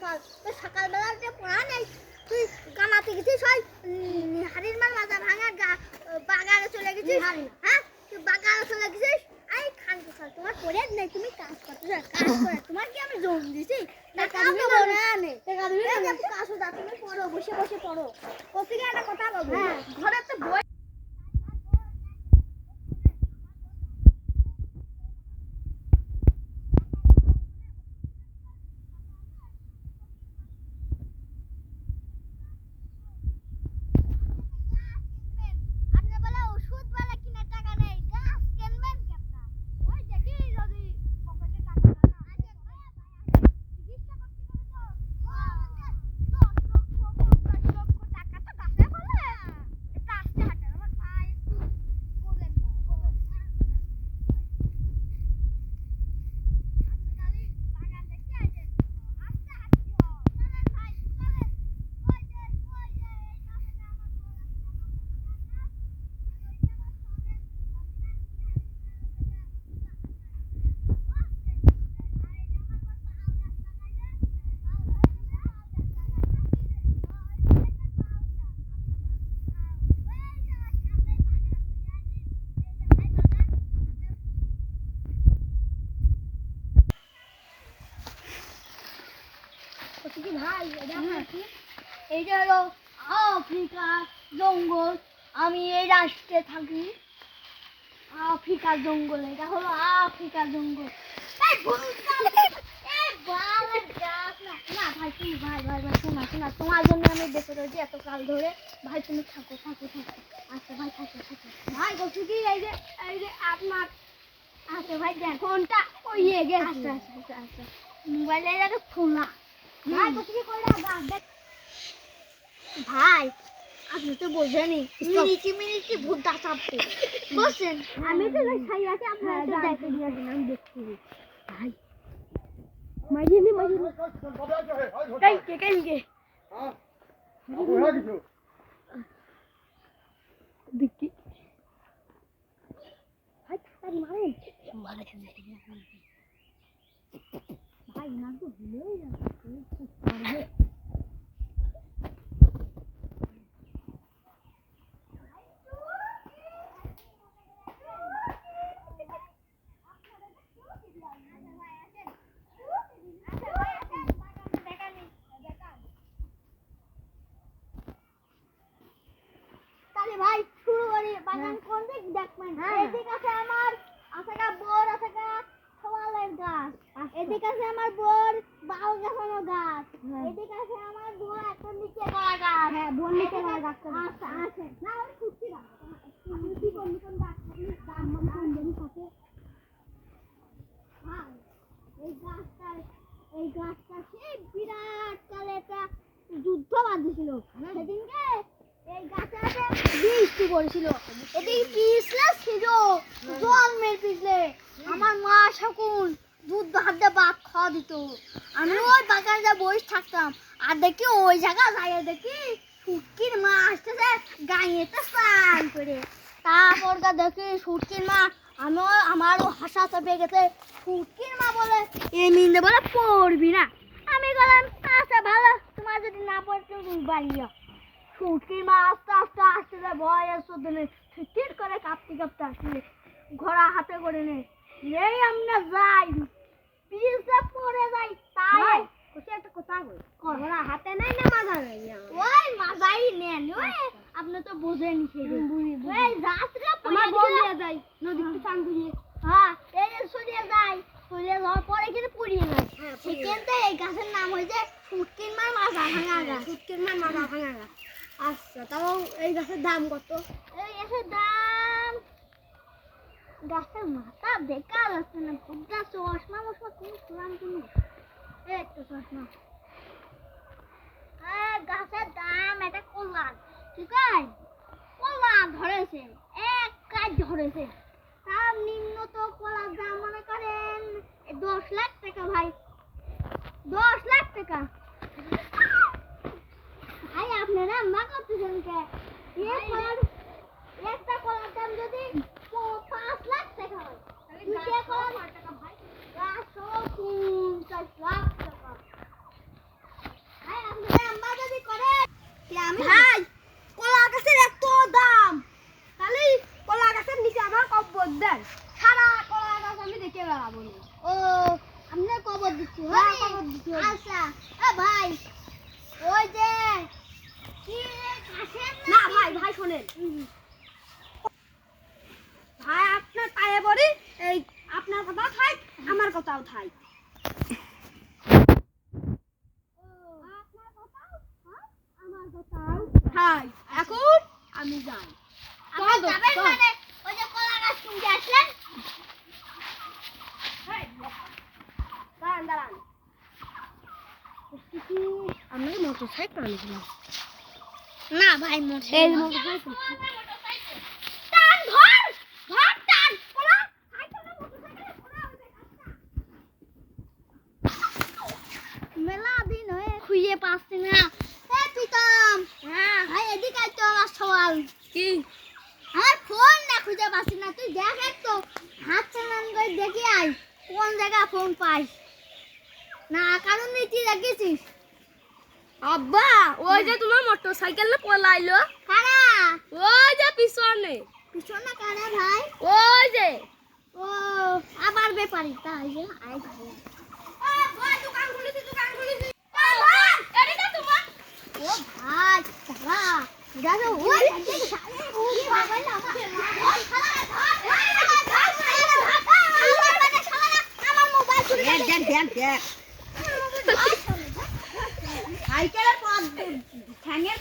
চল তো সকালবেলা যে পড়া নেই তুই কামাতে গেছিস ওই হাড়ির মার মাজা ভাঙা বাগানে চলে গেছিস হ্যাঁ তুই বাগানে চলে গেছিস এই খানকে চল তোমার পড়ে নেই তুমি কাজ করতে কাজ করে তোমার কি আমি জোর দিছি না কাজ দেবো না কাজ দা তুমি পড়ো বসে বসে পড়ো কোথেকে একটা কথা বলবো হ্যাঁ ঘরে তো বই ভাই এইটা হলো আফ্রিকার জঙ্গল আমি এই রাষ্ট্রে থাকি আফ্রিকার জঙ্গল এটা হলো আফ্রিকার জঙ্গল ভাই তুমি ভাই ভাই ভাই শোনা শোনা তোমার জন্য আমি বেঁচে রয়েছি এত কাল ধরে ভাই তুমি থাকো থাকো থাকো আচ্ছা ভাই থাকো থাকো ভাই বলছি কি এই যে আপনার আচ্ছা ভাই দেখ ফোনটা ওইয়ে গেছে আচ্ছা আচ্ছা আচ্ছা মোবাইলে এটা খোলা ভাই কোথায় কইরা দেখ ভাই আপনি তো বোঝেনই মিনিটি ভুট্টা চাপতে বসেন আমি তো খাই আছে আপনারা তো দেখে দিয়ে দিন আমি দেখছি ভাই মাইনি কাই কে হ্যাঁ ওরা কিছু দেখি ভাই তারি মারেন ভাই না তো ভুলে যাচ্ছে ভাই শুরু করি বাগান কোন দিক দেখবেন এদিকে আছে আমার আসাকা বোর আসাকা সওয়ালের গাছ এদিকে আছে আমার বোর বাউ গাছানো গাছ এদিকে আছে আমার বোর একটা নিচে করা গাছ হ্যাঁ বোর নিচে করা গাছ আচ্ছা আছে না ওই খুঁজছি না খুঁজছি কোন কোন গাছ দাম মন কোন দিন থাকে হ্যাঁ এই গাছটা সেই বিরাট কালে একটা যুদ্ধ বাঁধছিল সেদিনকে এই গাছে বৃষ্টি পড়েছিল এদিকে পিছলে ছিল জন্মের পিছলে আমার মা শকুন দুধ হাতে ভাত খাওয়া দিত আমি ওই বাগানে বসে থাকতাম আর দেখি ওই জায়গা যাই দেখি শুটকির মা আসতেছে গাঁয়েতে স্নান করে তারপর দেখি শুটকির মা আমারও হাসা চেপে গেছে শুটকির মা বলে এমনি বলে পড়বি না আমি বললাম আচ্ছা ভালো তোমার যদি না পড়তে তুমি বাড়িও শুটকির মা আস্তে আস্তে আসতে ভয় আসতে ঠিক করে কাঁপতে কাঁপতে আসলে ঘোড়া হাতে করে নে এই আমরা যাই পিছলে পড়ে যাই তাই একটা কথা বল ঘোড়া হাতে নেই না মাজা নেই ওই মাজাই নেন ওই আপনি তো বোঝেন এই যাত্রা আমার বলিয়ে যাই নদীতে চান করিয়ে হ্যাঁ এই যে সরিয়ে যাওয়ার পরে কিন্তু পুড়িয়ে যায় সেখানতে এই গাছের নাম হয়েছে শুটকির মার মাজা ভাঙা গাছ শুটকির মার মাজা ভাঙা গাছ আচ্ছা তাও এই গাছের দাম কত এই গাছের দাম গাছের মাথা বেকার আছে না ভুট্টা চশমা মশমা তুমি শুনলাম তুমি এই তো চশমা গাছের দাম এটা কল্যাণ ঠিক আছে কল্যাণ ধরেছে এক কাজ ধরেছে তার নিম্ন তো কলার দাম মনে করেন 10 লাখ টাকা ভাই 10 লাখ টাকা ভাই আপনারা মা করতেছেন কে একটা কলার দাম যদি 5 লাখ টাকা হয় দুইটা কলার টাকা ভাই 50 লাখ টাকা দেন সারা কলা গাছ আমি দেখে বেড়াবো না। ও আপনার খবর দিচ্ছি হ্যাঁ, হবে? খবর দিচ্ছি, হবে। আচ্ছা এ ভাই ওই যে কি কাশেম না ভাই ভাই শোনেন ভাই আপনার পায়ে পড়ি এই আপনার কথাও থাক আমার কথাও থাক আপনার কথাও আমার কথাও হাই এখন আমি যাই আপনি চল, যাবেন চল। মানে ওই যে কলা গাছ কিনতে আসলেন দাঁড়ান দাঁড়ান আমি মোটর সাইকেল আনিছিলাম না ভাই মোটর এই মোটর সাইকেল টান ধর ধর টান পোলা সাইকেলে মোটরসাইকেলে পোলা হইবে মেলা দিন হয়ে খুঁজে পাচ্ছি না এ প্রীতম হ্যাঁ ভাই এদিকে আয় তো আমার সওয়াল কি আমার ফোন না খুঁজে পাচ্ছি না তুই দেখ একটু হাত চালান করে দেখি আয় কোন জায়গায় ফোন পাইস না কারণ তুই দেখেছিস আব্বা ওই যে তোমার মোটর সাইকেল পলাইলো কারা ওই যে পিছনে পিছনে কারা ভাই ওই যে ও আবার ব্যাপারী তাই যে আয় ভাই দোকান খুলেছি ও ভাই দাঁড়া দাঁড়া ওই কি ভাবে না আমার মোবাইল চুরি সাইকেলের পথ ঠ্যাঙের